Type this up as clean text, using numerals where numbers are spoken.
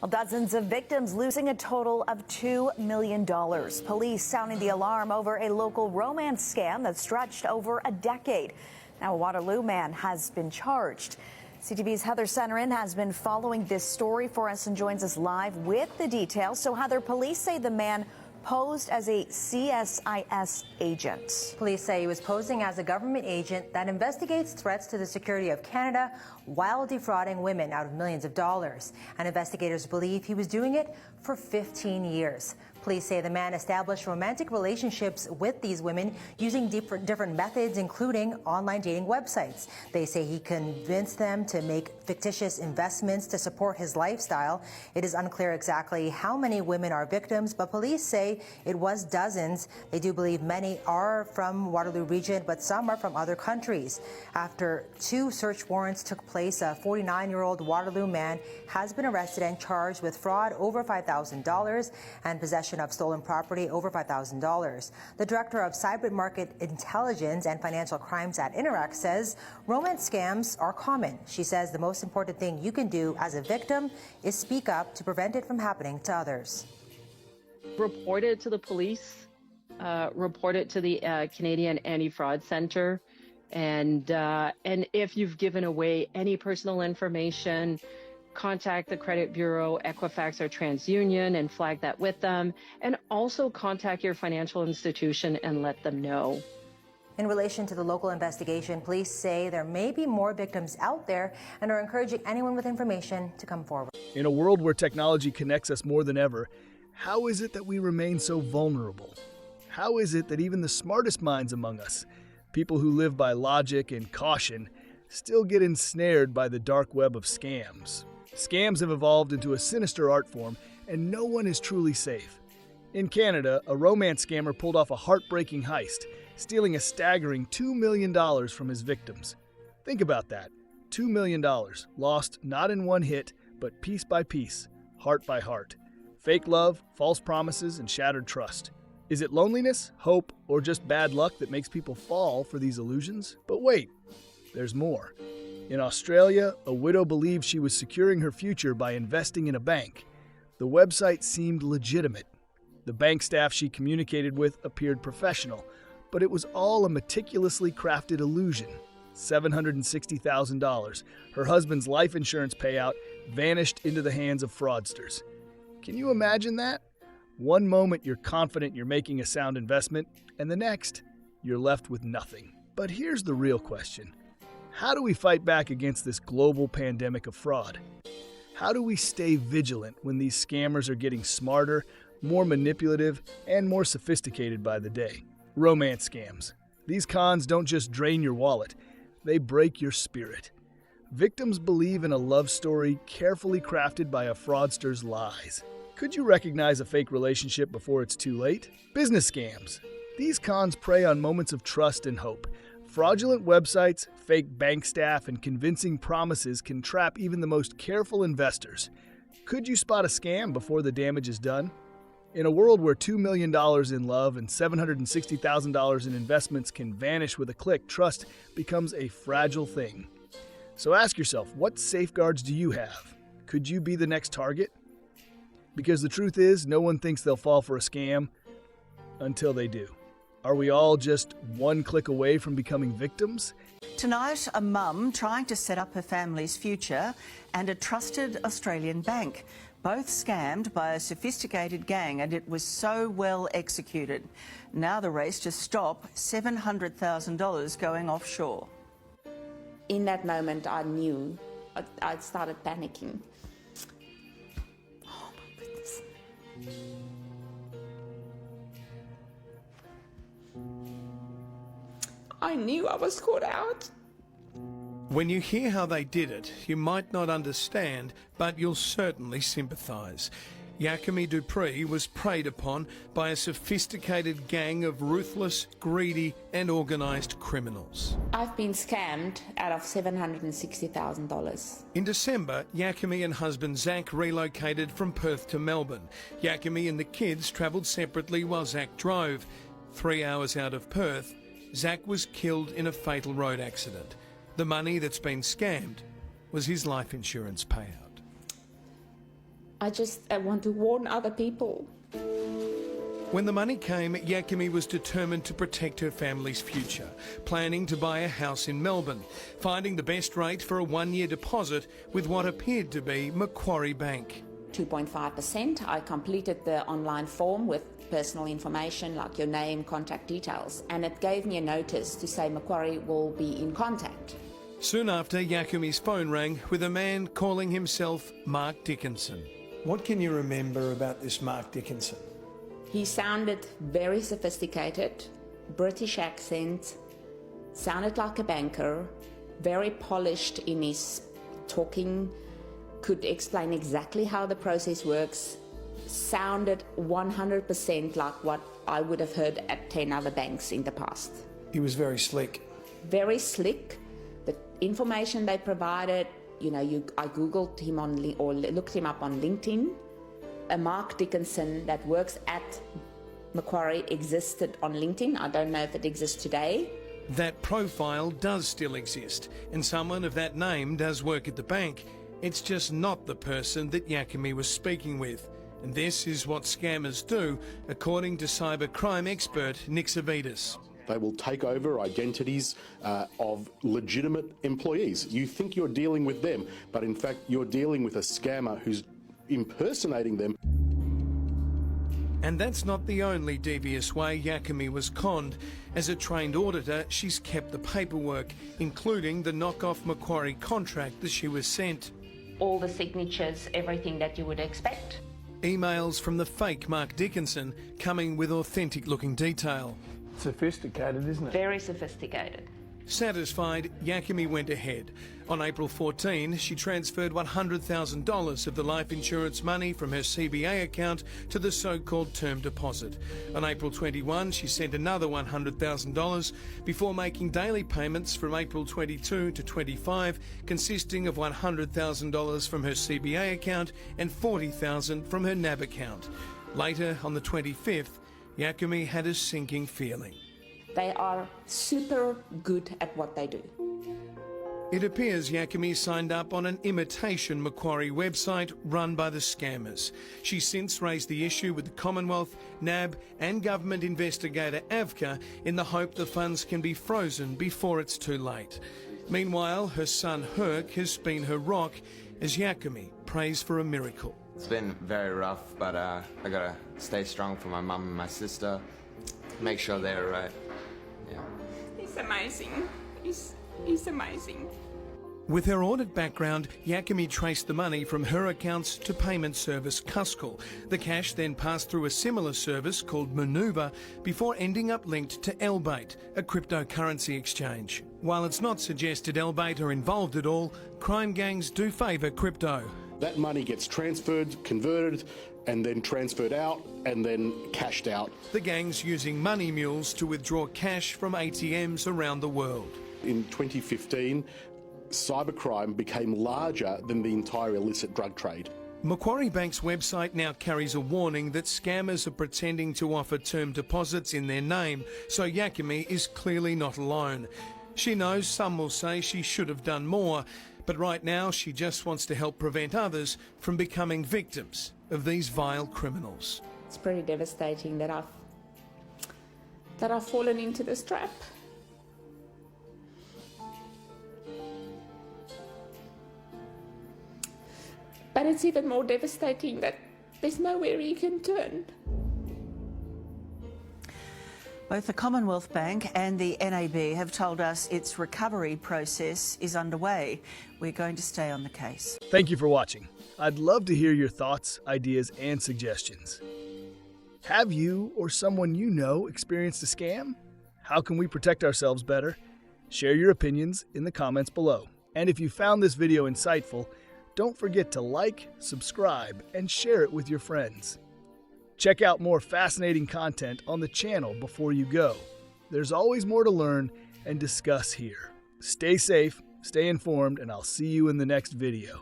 Well, dozens of victims losing a total of $2 million. Police sounding the alarm over a local romance scam that stretched over a decade. Now a Waterloo man has been charged. CTV's Heather Centerin has been following this story for us and joins us live with the details. So Heather, police say the man posed as a CSIS agent. Police say he was posing as a government agent that investigates threats to the security of Canada while defrauding women out of millions of dollars. And investigators believe he was doing it for 15 years. Police say the man established romantic relationships with these women using different methods, including online dating websites. They say he convinced them to make fictitious investments to support his lifestyle. It is unclear exactly how many women are victims, but police say it was dozens. They do believe many are from Waterloo region, but some are from other countries. After 2 search warrants took place, a 49-year-old Waterloo man has been arrested and charged with fraud over $5,000 and possession of stolen property over $5,000. The director of Cyber Market Intelligence and Financial Crimes at Interact says romance scams are common. She says the most important thing you can do as a victim is speak up to prevent it from happening to others. Report it to the police, report it to the Canadian Anti-Fraud Centre, and if you've given away any personal information, contact the credit bureau, Equifax or TransUnion, and flag that with them, and also contact your financial institution and let them know. In relation to the local investigation, police say there may be more victims out there and are encouraging anyone with information to come forward. In a world where technology connects us more than ever, how is it that we remain so vulnerable? How is it that even the smartest minds among us, people who live by logic and caution, still get ensnared by the dark web of scams? Scams have evolved into a sinister art form, and no one is truly safe. In Canada, a romance scammer pulled off a heartbreaking heist, stealing a staggering $2 million from his victims. Think about that. $2 million, lost not in one hit, but piece by piece, heart by heart. Fake love, false promises, and shattered trust. Is it loneliness, hope, or just bad luck that makes people fall for these illusions? But wait, there's more. In Australia, a widow believed she was securing her future by investing in a bank. The website seemed legitimate. The bank staff she communicated with appeared professional, but it was all a meticulously crafted illusion. $760,000, her husband's life insurance payout, vanished into the hands of fraudsters. Can you imagine that? One moment you're confident you're making a sound investment, and the next, you're left with nothing. But here's the real question. How do we fight back against this global pandemic of fraud? How do we stay vigilant when these scammers are getting smarter, more manipulative, and more sophisticated by the day? Romance scams. These cons don't just drain your wallet, they break your spirit. Victims believe in a love story carefully crafted by a fraudster's lies. Could you recognize a fake relationship before it's too late? Business scams. These cons prey on moments of trust and hope. Fraudulent websites, fake bank staff, and convincing promises can trap even the most careful investors. Could you spot a scam before the damage is done? In a world where $2 million in love and $760,000 in investments can vanish with a click, trust becomes a fragile thing. So ask yourself, what safeguards do you have? Could you be the next target? Because the truth is, no one thinks they'll fall for a scam until they do. Are we all just one click away from becoming victims? Tonight, a mum trying to set up her family's future and a trusted Australian bank, both scammed by a sophisticated gang, and it was so well executed. Now the race to stop $700,000 going offshore. In that moment, I knew. I started panicking. Oh my goodness. I knew I was caught out. When you hear how they did it, you might not understand, but you'll certainly sympathise. Yakimi Dupree was preyed upon by a sophisticated gang of ruthless, greedy and organised criminals. I've been scammed out of $760,000. In December, Yakimi and husband Zach relocated from Perth to Melbourne. Yakimi and the kids travelled separately while Zach drove. 3 hours out of Perth, Zach was killed in a fatal road accident. The money that's been scammed was his life insurance payout. I want to warn other people. When the money came, Yakumi was determined to protect her family's future, planning to buy a house in Melbourne, finding the best rate for a one-year deposit with what appeared to be Macquarie Bank. 2.5%. I completed the online form with personal information like your name, contact details, and it gave me a notice to say Macquarie will be in contact. Soon after, Yakumi's phone rang with a man calling himself Mark Dickinson. What can you remember about this Mark Dickinson? He sounded very sophisticated, British accent, sounded like a banker, very polished in his talking, could explain exactly how the process works, sounded 100% like what I would have heard at 10 other banks in the past. He was very slick. Very slick. The information they provided, I Googled him or looked him up on LinkedIn. A Mark Dickinson that works at Macquarie existed on LinkedIn. I don't know if it exists today. That profile does still exist, and someone of that name does work at the bank. It's just not the person that Yakumi was speaking with. And this is what scammers do, according to cybercrime expert Nick Savitas. They will take over identities of legitimate employees. You think you're dealing with them, but in fact you're dealing with a scammer who's impersonating them. And that's not the only devious way Yakumi was conned. As a trained auditor, she's kept the paperwork, including the knockoff Macquarie contract that she was sent. All the signatures, everything that you would expect. Emails from the fake Mark Dickinson coming with authentic-looking detail. Sophisticated, isn't it? Very sophisticated. Satisfied, Yakumi went ahead. On April 14, she transferred $100,000 of the life insurance money from her CBA account to the so-called term deposit. On April 21, she sent another $100,000 before making daily payments from April 22 to 25, consisting of $100,000 from her CBA account and $40,000 from her NAB account. Later, on the 25th, Yakumi had a sinking feeling. They are super good at what they do. It appears Yakumi signed up on an imitation Macquarie website run by the scammers. She's since raised the issue with the Commonwealth, NAB and government investigator AVCA in the hope the funds can be frozen before it's too late. Meanwhile, her son Herc has been her rock as Yakumi prays for a miracle. It's been very rough, but I gotta stay strong for my mum and my sister, make sure they're right. Yeah. He's amazing. He's amazing. With her audit background, Yakumi traced the money from her accounts to payment service Cuscal. The cash then passed through a similar service called Maneuver before ending up linked to Elbait, a cryptocurrency exchange. While it's not suggested Elbait are involved at all, crime gangs do favour crypto. That money gets transferred, converted, and then transferred out, and then cashed out. The gang's using money mules to withdraw cash from ATMs around the world. In 2015, cybercrime became larger than the entire illicit drug trade. Macquarie Bank's website now carries a warning that scammers are pretending to offer term deposits in their name, so Yakumi is clearly not alone. She knows some will say she should have done more, but right now she just wants to help prevent others from becoming victims of these vile criminals. It's pretty devastating that I've fallen into this trap. But it's even more devastating that there's nowhere you can turn. Both the Commonwealth Bank and the NAB have told us its recovery process is underway. We're going to stay on the case. Thank you for watching. I'd love to hear your thoughts, ideas, and suggestions. Have you or someone you know experienced a scam? How can we protect ourselves better? Share your opinions in the comments below. And if you found this video insightful, don't forget to like, subscribe, and share it with your friends. Check out more fascinating content on the channel before you go. There's always more to learn and discuss here. Stay safe, stay informed, and I'll see you in the next video.